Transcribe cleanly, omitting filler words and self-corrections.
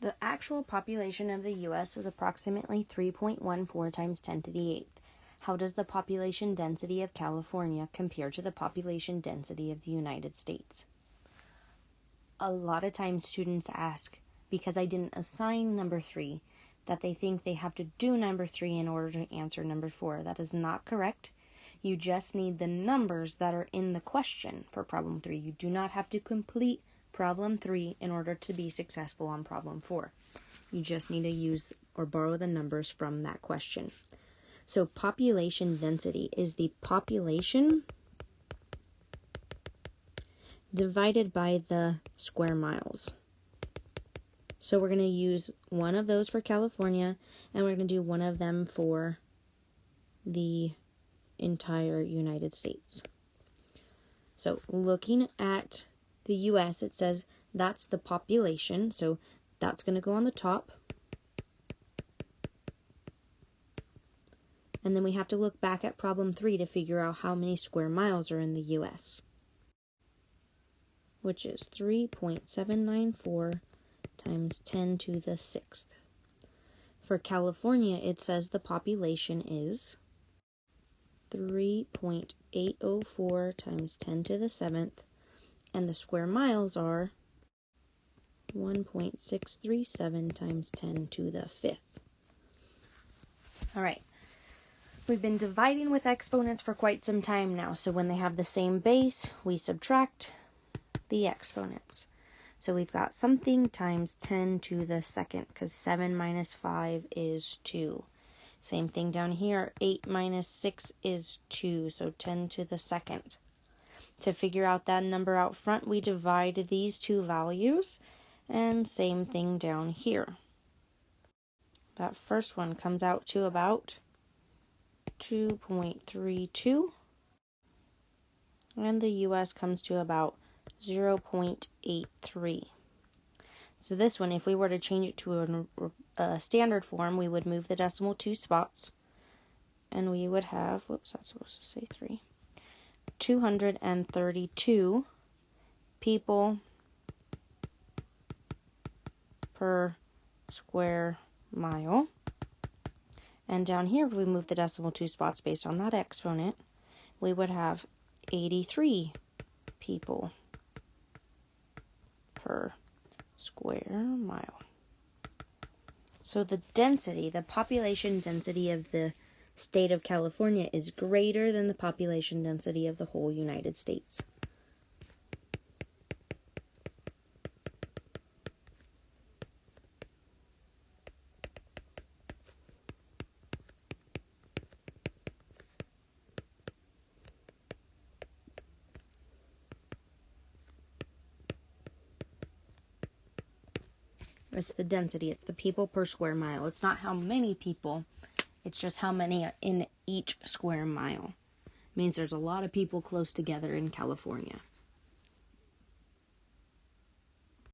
The actual population of the U.S. is approximately 3.14 times 10 to the 8th. How does the population density of California compare to the population density of the United States? A lot of times students ask, because I didn't assign number 3, that they think they have to do number 3 in order to answer number 4. That is not correct. You just need the numbers that are in the question for problem 3. You do not have to complete problem 3 in order to be successful on problem 4. You just need to use or borrow the numbers from that question. So population density is the population divided by the square miles. So we're going to use one of those for California, and we're going to do one of them for the entire United States. So looking at the U.S., it says that's the population, so that's going to go on the top. And then we have to look back at problem 3 to figure out how many square miles are in the U.S., which is 3.794 times 10 to the 6th. For California, it says the population is 3.804 times 10 to the 7th, and the square miles are 1.637 times 10 to the 5th. All right. We've been dividing with exponents for quite some time now, so when they have the same base, we subtract the exponents. So we've got something times 10 to the 2nd, because 7 minus 5 is 2. Same thing down here, 8 minus 6 is 2, so 10 to the 2nd. To figure out that number out front, we divide these two values, and same thing down here. That first one comes out to about 2.32, and the US comes to about 0.83. So this one, if we were to change it to a standard form, we would move the decimal 2 spots, and we would have, whoops, that's supposed to say 3, 232 people per square mile. And down here, if we move the decimal 2 spots based on that exponent, we would have 83 people per square mile. So the density, the population density of the state of California is greater than the population density of the whole United States. It's the density. It's the people per square mile. It's not how many people. It's just how many are in each square mile. It means there's a lot of people close together in California.